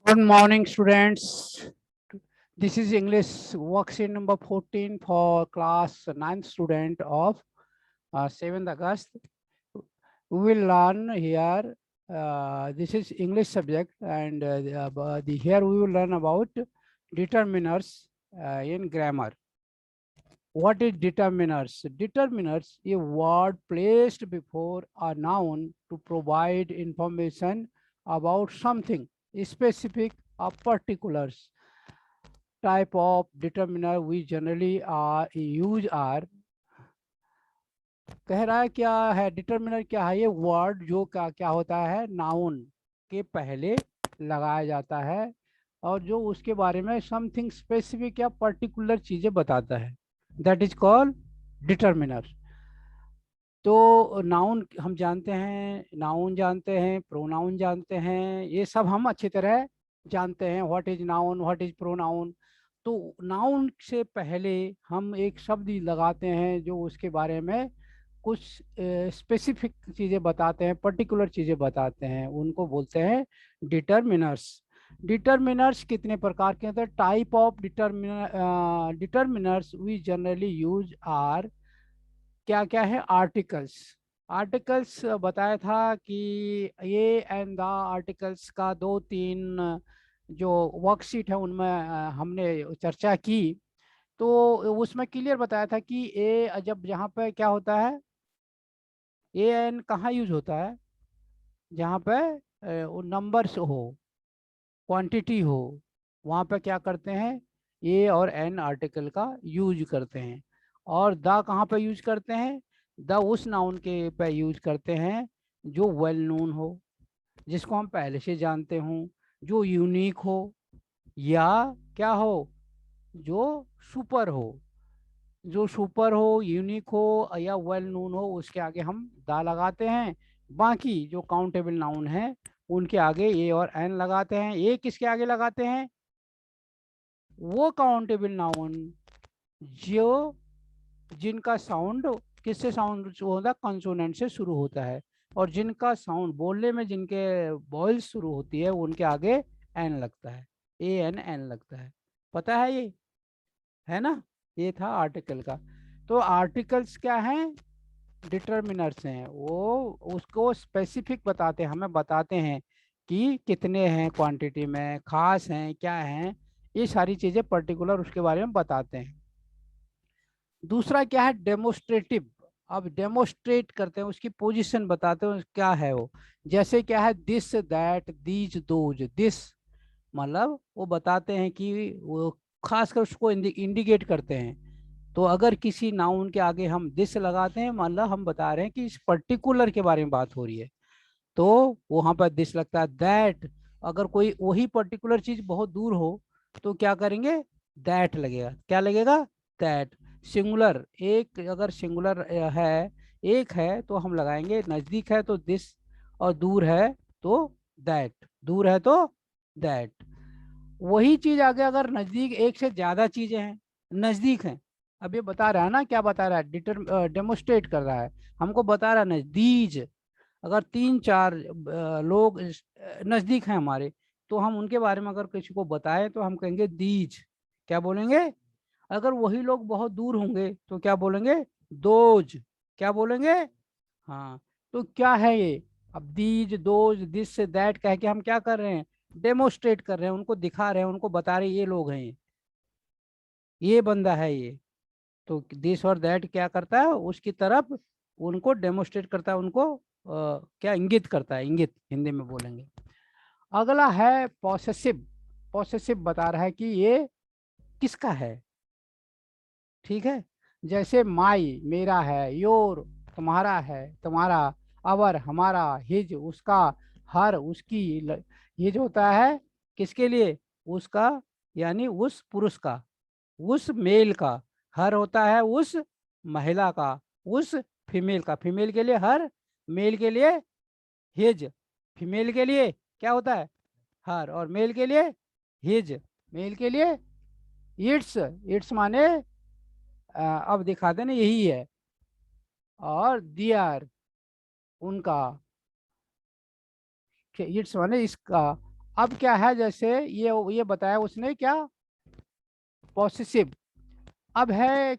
Good morning, students. This is English worksheet number 14 for class 9th student of 7th August. We will learn here, this is English subject, and here we will learn about determiners in grammar. What is determiners? Determiners, a word placed before a noun to provide information about something specific or particulars. Type of determiner we generally use are, कह रहा है क्या है determiner, क्या है ये word जो क्या क्या होता है नाउन के पहले लगाया जाता है और जो उसके बारे में समथिंग स्पेसिफिक या पर्टिकुलर चीजें बताता है, दैट इज कॉल्ड डिटर्मिनर। तो नाउन हम जानते हैं, नाउन जानते हैं, प्रोनाउन जानते हैं, ये सब हम अच्छी तरह जानते हैं, what is noun, what is pronoun. तो नाउन से पहले हम एक शब्द लगाते हैं जो उसके बारे में कुछ स्पेसिफिक चीज़ें बताते हैं, पर्टिकुलर चीज़ें बताते हैं, उनको बोलते हैं डिटर्मिनर्स। डिटर्मिनर्स कितने प्रकार के होते हैं? Type of determiners we generally use are, क्या क्या है? आर्टिकल्स। आर्टिकल्स बताया था कि ये एंड द आर्टिकल्स का दो तीन जो वर्कशीट है उनमें हमने चर्चा की। तो उसमें क्लियर बताया था कि ए जब जहाँ पे क्या होता है, ए एन कहाँ यूज होता है? जहाँ पे नंबर्स हो, क्वांटिटी हो, वहाँ पे क्या करते हैं? ए और एन आर्टिकल का यूज करते हैं। और द कहाँ पे यूज करते हैं? द उस नाउन के पे यूज करते हैं जो वेल नोन हो, जिसको हम पहले से जानते हों, जो यूनिक हो, या क्या हो, जो सुपर हो। जो सुपर हो, यूनिक हो या वेल नोन हो, उसके आगे हम दा लगाते हैं। बाकी जो काउंटेबल नाउन है उनके आगे ए और एन लगाते हैं। ए किसके आगे लगाते हैं? वो काउंटेबल नाउन जो जिनका साउंड किससे साउंड होता है? कंसोनेंट से शुरू होता है। और जिनका साउंड बोलने में जिनके वॉइस शुरू होती है उनके आगे एन लगता है, ए एन एन लगता है। पता है ये, है ना? ये था आर्टिकल का। तो आर्टिकल्स क्या हैं? डिटर्मिनर्स हैं। वो उसको स्पेसिफिक बताते हैं, हमें बताते हैं कि कितने हैं क्वांटिटी में, खास हैं, क्या हैं, ये सारी चीजें पर्टिकुलर उसके बारे में बताते हैं। दूसरा क्या है? डेमोस्ट्रेटिव। अब डेमोस्ट्रेट करते हैं, उसकी पोजीशन बताते हैं क्या है वो। जैसे क्या है? This, that, these, those. This मतलब वो बताते हैं कि वो खासकर उसको इंडिकेट करते हैं। तो अगर किसी नाउन के आगे हम दिस लगाते हैं, मतलब हम बता रहे हैं कि इस पर्टिकुलर के बारे में बात हो रही है, तो वहां पर दिस लगता है। दैट, अगर कोई वही पर्टिकुलर चीज बहुत दूर हो तो क्या करेंगे? दैट लगेगा। क्या लगेगा? दैट। सिंगुलर, एक अगर सिंगुलर है, एक है, तो हम लगाएंगे। नजदीक है तो दिस, और दूर है तो दैट। दूर है तो दैट। वही चीज आगे अगर नजदीक एक से ज्यादा चीजें हैं, नजदीक हैं। अब ये बता रहा है ना, क्या बता रहा है? डेमोस्ट्रेट कर रहा है, हमको बता रहा है नजदीक। अगर तीन चार लोग नजदीक हैं हमारे, तो हम उनके बारे में अगर किसी को बताएं तो हम कहेंगे दीज। क्या बोलेंगे? अगर वही लोग बहुत दूर होंगे तो क्या बोलेंगे? दोज। क्या बोलेंगे? हाँ। तो क्या है ये? अब दीज, दोज, दिस, दैट कह के हम क्या कर रहे हैं? डेमोस्ट्रेट कर रहे हैं, उनको दिखा रहे हैं, उनको बता रहे हैं ये लोग हैं, ये बंदा है ये। तो दिस और दैट क्या करता है? उसकी तरफ उनको डेमोस्ट्रेट करता है, उनको क्या इंगित करता है, इंगित हिंदी में बोलेंगे। अगला है पॉसेसिव। पॉसेसिव बता रहा है कि ये किसका है। ठीक है? जैसे माई मेरा है, योर तुम्हारा है, तुम्हारा, अवर हमारा, हिज उसका, हर उसकी। हिज होता है किसके लिए? उसका, यानी उस पुरुष का, उस मेल का। हर होता है उस महिला का, उस फीमेल का। फीमेल के लिए हर, मेल के लिए हिज। फीमेल के लिए क्या होता है? हर। और मेल के लिए हिज। मेल के लिए इट्स। इट्स माने अब दिखा देना यही है। और दियर उनका, इट्स माने इसका। अब क्या है, जैसे ये बताया उसने क्या, पॉसेसिव। अब है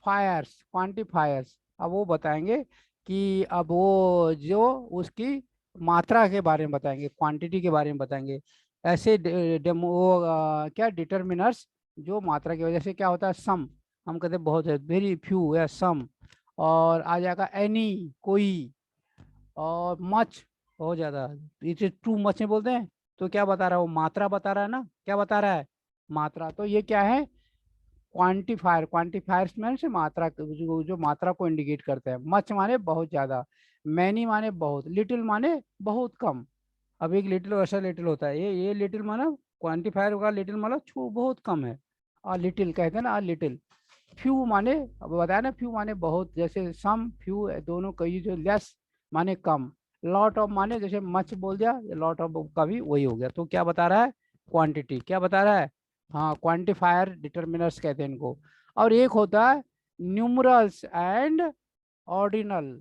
क्वांटिफायर्स। अब वो बताएंगे कि अब वो जो उसकी मात्रा के बारे में बताएंगे, क्वांटिटी के बारे में बताएंगे। ऐसे डेमो क्या डिटरमिनर्स, जो मात्रा की वजह से क्या होता है, सम, हम कहते हैं बहुत है, वेरी फ्यू या सम। और आ जाएगा एनी, कोई। और मच, बहुत ज्यादा, इट इज टू मच में बोलते हैं। तो क्या बता रहा है वो, मात्रा बता रहा है ना, क्या बता रहा है, मात्रा। तो ये क्या है, क्वांटिफायर्स में से मात्रा, जो मात्रा को इंडिकेट करते हैं। मच माने बहुत ज्यादा, मैनी माने बहुत, लिटिल माने बहुत कम। अब एक लिटिल वैसा लिटिल होता है, ये लिटिल माना क्वांटिफायर होगा, लिटिल माना छू बहुत कम है, और लिटिल कहते हैं ना, लिटिल। फ्यू माने, अब बताया ना, फ्यू माने बहुत, जैसे सम फ्यू दोनों कई, जो लेस माने कम। लॉट ऑफ माने जैसे मच बोल दिया, लॉट ऑफ का भी वही हो गया। तो क्या बता रहा है, क्वांटिटी। क्या बता रहा है, हाँ, क्वांटिफायर डिटर्मिनर्स कहते हैं इनको। और एक होता है न्यूमरल्स एंड ऑर्डिनल।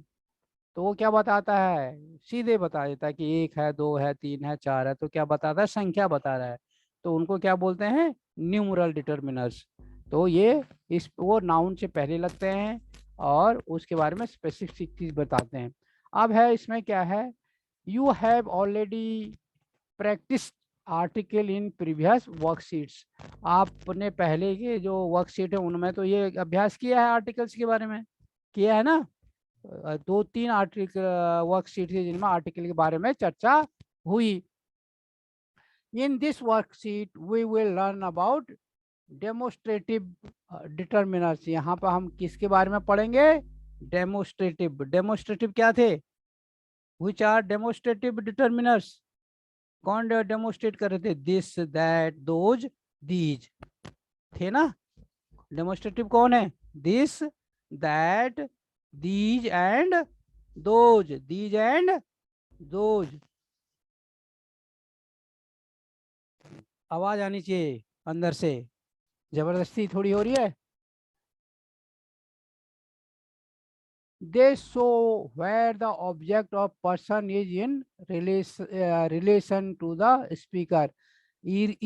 तो वो क्या बताता है, सीधे बता देता है कि एक है, दो है, तीन है, चार है। तो क्या बताता है, संख्या बता रहा है। तो उनको क्या बोलते हैं, न्यूमरल डिटर्मिनर्स। तो ये इस वो नाउन से पहले लगते हैं, और उसके बारे में स्पेसिफिक चीज बताते हैं। अब है इसमें क्या है, you have already practice article in previous worksheets. आपने पहले के जो वर्कशीट है उनमें तो ये अभ्यास किया है आर्टिकल्स के बारे में, किया है ना। दो तीन आर्टिकल वर्कशीट है जिनमें आर्टिकल के बारे में चर्चा हुई। In this worksheet we will learn about demonstrative determiners. यहाँ पर हम किसके बारे में पढ़ेंगे, डेमोस्ट्रेटिव। डेमोस्ट्रेटिव क्या थे, विच आर डेमोस्ट्रेटिव डिटर्मिनर्स। कौन डेमोस्ट्रेट कर रहे थे, दिस दैट दोज दीज, थे ना। डेमोस्ट्रेटिव कौन है, this that these and those, these and those. आवाज आनी चाहिए अंदर से, जबरदस्ती थोड़ी हो रही है। They show where the object of person is in relation to the speaker.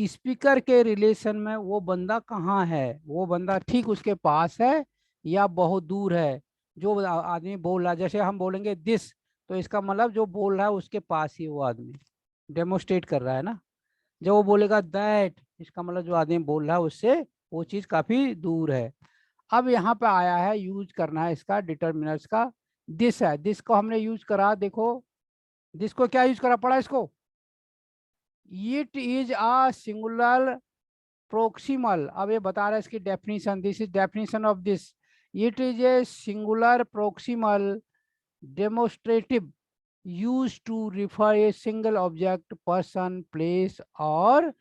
Speaker के रिलेशन में वो बंदा कहाँ है, वो बंदा ठीक उसके पास है या बहुत दूर है। जो आदमी बोल रहा है, जैसे हम बोलेंगे दिस, तो इसका मतलब जो बोल रहा है उसके पास ही वो आदमी डेमोस्ट्रेट कर रहा है ना। जब वो बोलेगा दैट, इसका मतलब जो आदमी बोल रहा है उससे वो चीज काफी दूर है। अब यहाँ पे आया है यूज करना है इसका डिटर्मिनर्स का। दिस है, दिस को हमने यूज करा, देखो दिस को क्या यूज करा पड़ा इसको, it is a singular proximal. अब ये बता रहा है इसकी definition, this is definition of this. It is a singular proximal demonstrative use to refer a single object, person, place और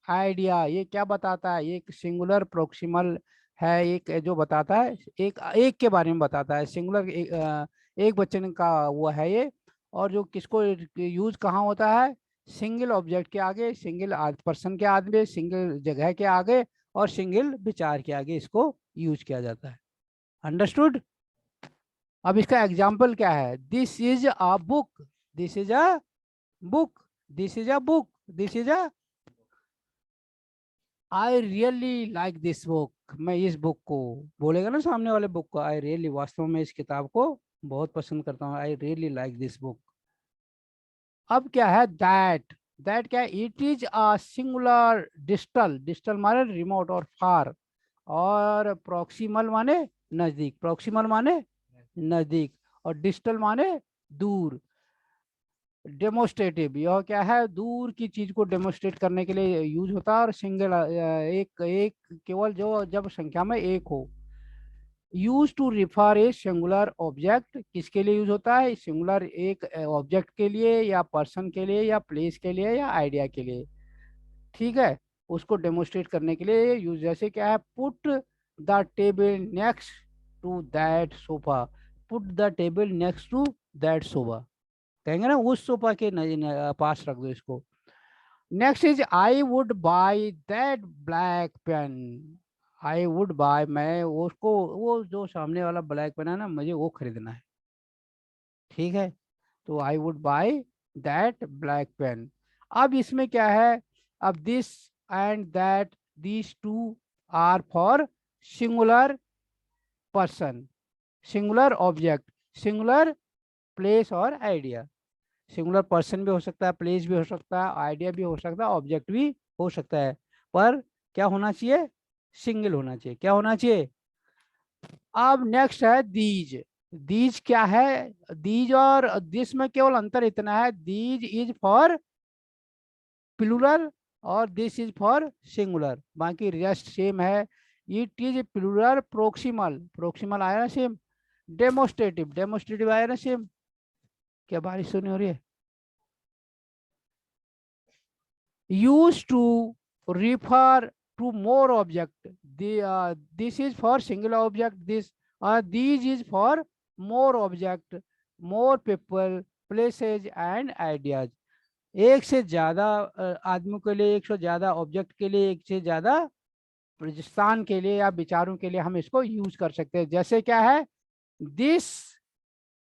आइडिया। ये क्या बताता है, एक सिंगुलर प्रोक्सिमल है, एक जो बताता है एक एक के बारे में बताता है, सिंगुलर एक वचन का वो है ये। और जो किसको यूज कहाँ होता है, सिंगल ऑब्जेक्ट के आगे, सिंगल पर्सन के आगे, सिंगल जगह के आगे, और सिंगल विचार के आगे इसको यूज किया जाता है। अंडरस्टूड। अब इसका एग्जाम्पल क्या है, this is a book, this is a book, this is a book, this is a, I really like this book. मैं इस बुक को, बोलेगा ना सामने वाले बुक को, आई रियली, वास्तव में इस किताब को बहुत पसंद करता हूँ, I really like this book. अब क्या है, दैट। दैट क्या है, it is a singular distal, distal माने रिमोट और फार, और प्रॉक्सिमल माने नजदीक, प्रॉक्सिमल माने नजदीक, और डिस्टल माने दूर। डेमोस्ट्रेटिव, यह क्या है, दूर की चीज को डेमोस्ट्रेट करने के लिए यूज होता है। और सिंगल, एक एक, केवल जो जब संख्या में एक हो। Use to refer a singular object, किसके लिए यूज होता है, सिंगुलर एक ऑब्जेक्ट के लिए, या पर्सन के लिए, या प्लेस के लिए, या आइडिया के लिए। ठीक है, उसको डेमोस्ट्रेट करने के लिए यूज, जैसे क्या है, put the table next to that sofa, put the table next to that sofa, कहेंगे ना उस सोफा के पास रख दो इसको। Next is I would buy that black pen. I would buy, मैं उसको, वो जो सामने वाला ब्लैक पेन है ना, मुझे वो खरीदना है। ठीक है, तो I would buy that black pen. अब इसमें क्या है, अब this and that, these two are for singular person, singular object, singular place और आइडिया। सिंगुलर पर्सन भी हो सकता है, प्लेस भी हो सकता है, आइडिया भी हो सकता है, ऑब्जेक्ट भी हो सकता है, पर क्या होना चाहिए, सिंगल होना चाहिए। क्या होना चाहिए। अब नेक्स्ट है दीज। दीज क्या है, दीज और दिस में केवल अंतर इतना है, दीज इज फॉर प्लूरल और दिस इज फॉर सिंगुलर, बाकी रेस्ट सेम है। It is plural proximal, proximal आया ना सेम। डेमोस्ट्रेटिव, डेमोस्ट्रेटिव आया ना सेम। क्या बारिश सुनी हो रही है। Use to refer to more object, this is for single object, this these is for more object, more people, places and ideas। एक से ज्यादा आदमियों के लिए, एक से ज्यादा ऑब्जेक्ट के लिए, एक से ज्यादा स्थान के लिए या विचारों के लिए हम इसको यूज कर सकते हैं। जैसे क्या है, दिस,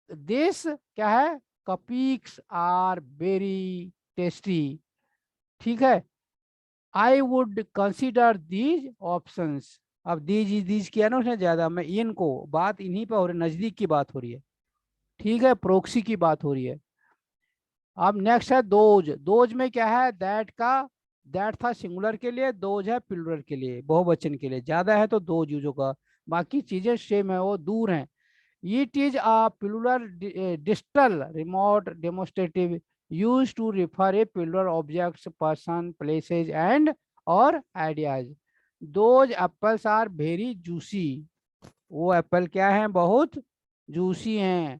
दिस क्या है, कपीक्स आर वेरी टेस्टी। ठीक है, I would consider these options. अब दीज किया ना उसने ज्यादा, मैं इनको, बात इन्हीं पे हो रही है, नजदीक की बात हो रही है। ठीक है, प्रोक्सी की बात हो रही है। अब नेक्स्ट है दोज। दोज में क्या है, दैट का, दैट था सिंगुलर के लिए, दोज है प्लूरल के लिए, बहुवचन के लिए। ज्यादा है तो दोज यूज होगा, बाकी चीजें सेम है, वो दूर हैं। It is a plural distal remote demonstrative use to refer a plural objects, person, places and और ideas. Those apples are very juicy. वो एप्पल क्या है, बहुत जूसी हैं।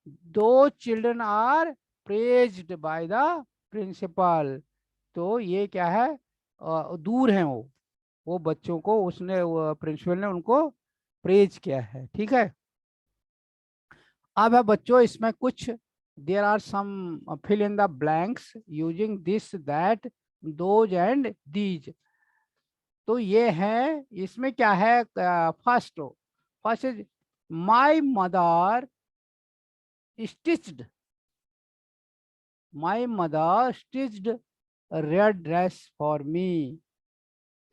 Those children are praised by the principal. तो ये क्या है, दूर हैं वो बच्चों को, उसने प्रिंसिपल ने उनको प्रेज किया है। ठीक है। अब है बच्चों इसमें कुछ, there are some fill in the blanks using this that those and these. तो ये है, इसमें क्या है, first, first is my mother stitched, my mother stitched red dress for me.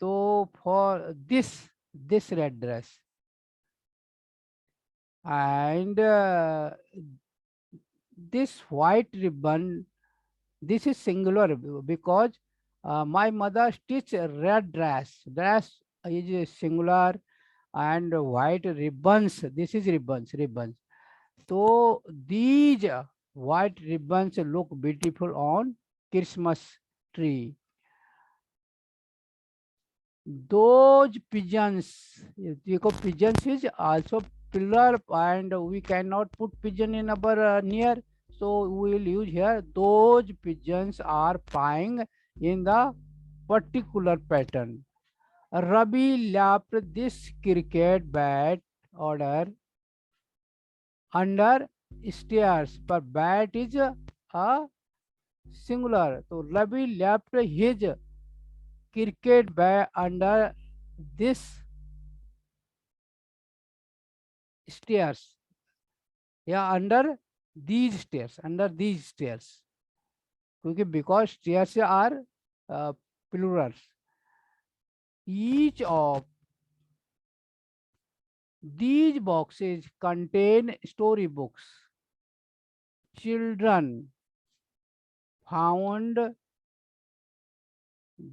तो for this red dress and this white ribbon, this is singular because my mother stitch red dress, dress is singular, and white ribbons, this is ribbons, ribbons. So these white ribbons look beautiful on Christmas tree. Those pigeons, pigeons is also pillar, and we cannot put pigeon in our near, so we will use here, those pigeons are flying in the particular pattern. Ravi left this cricket bat order under stairs, but bat is a singular, so Ravi left his cricket bat under this stairs, या under these stairs, under these stairs, क्योंकि because stairs are plurals. Each of these boxes contain story books. Children found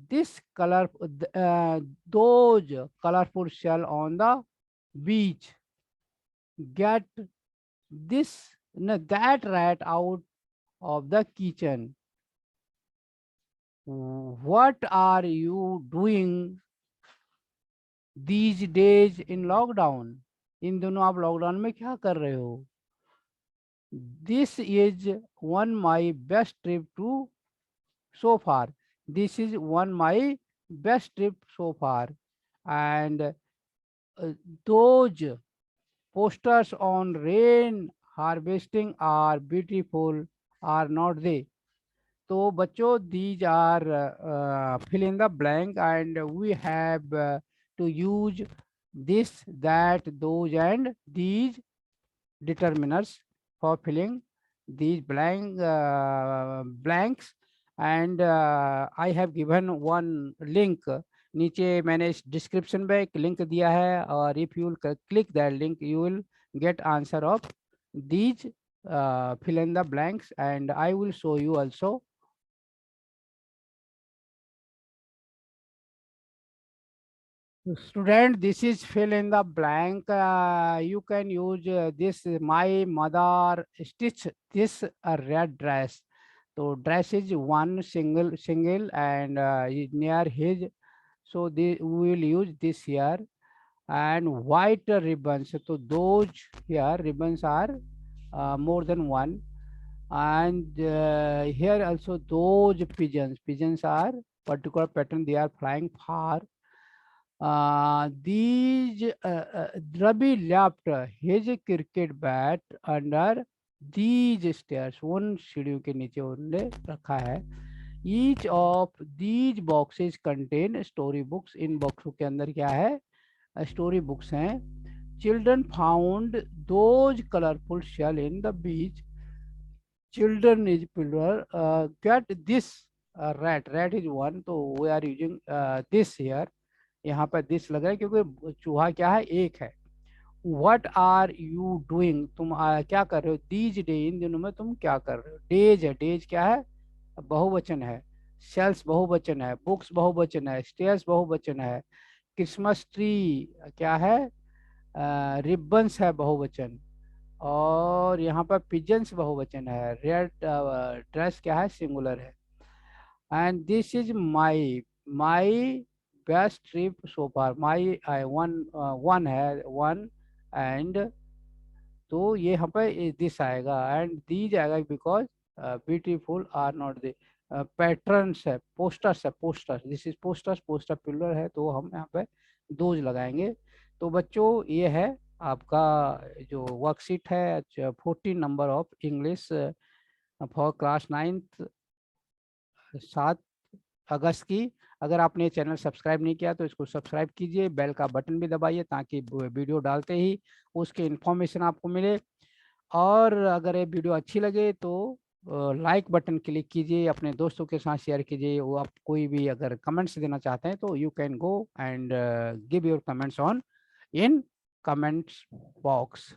this color, those colorful shell on the beach. Get this, no, that rat out of the kitchen. What are you doing these days in lockdown? इन दोनों आप lockdown में क्या कर रहे हो। This is one my best trip to so far, this is one my best trip so far, and those posters on rain harvesting are beautiful, are not they? तो बच्चों these are fill in the blank, and we have to use this, that, those and these determiners for filling these blanks, and I have given one link. नीचे मैंने इस description में एक link दिया है, और if you will click that link you will get answer of these fill in the blanks, and I will show you also. Student, this is fill in the blank. You can use this. My mother stitch this red dress. So dress is one single and near his. So we will use this here. And white ribbons. So those here ribbons are more than one. And here also those pigeons are particular pattern, they are flying far. These Rabi left his cricket bat under these stairs, उन सीढ़ियों के नीचे उन्होंने रखा है. Each of these boxes contain story books. इन बॉक्सों के अंदर क्या है, स्टोरी बुक्स हैं. Children found those colorful shell in the beach. Children is plural. Get this rat is one, so we are using this here. यहाँ पर this लग रहा है क्योंकि चूहा क्या है, एक है. What are you doing? तुम क्या कर रहे हो? These day, इन दिनों में तुम क्या कर रहे हो? Days है, days क्या है, बहुवचन है. Shells बहुवचन है, books बहुवचन है, stairs बहुवचन है. Christmas tree क्या है, ribbons है बहुवचन. और यहाँ पर pigeons बहुवचन है. Red dress क्या है, सिंगुलर है. And this is my best trip so far. My one है one, and तो ये यहाँ पे दिस आएगा एंड दीज आएगा because beautiful are not the patterns है, पोस्टर्स है, posters, this is posters, poster pillar है, तो हम यहाँ पे दोज लगाएंगे. तो बच्चों ये है आपका जो वर्कशीट है 14 number of English for class 9th 7 अगस्त की. अगर आपने चैनल सब्सक्राइब नहीं किया तो इसको सब्सक्राइब कीजिए, बेल का बटन भी दबाइए ताकि वीडियो डालते ही उसके इन्फॉर्मेशन आपको मिले. और अगर ये वीडियो अच्छी लगे तो लाइक बटन क्लिक कीजिए, अपने दोस्तों के साथ शेयर कीजिए. वो आप कोई भी अगर कमेंट्स देना चाहते हैं तो you can go and give your comments on in comments box.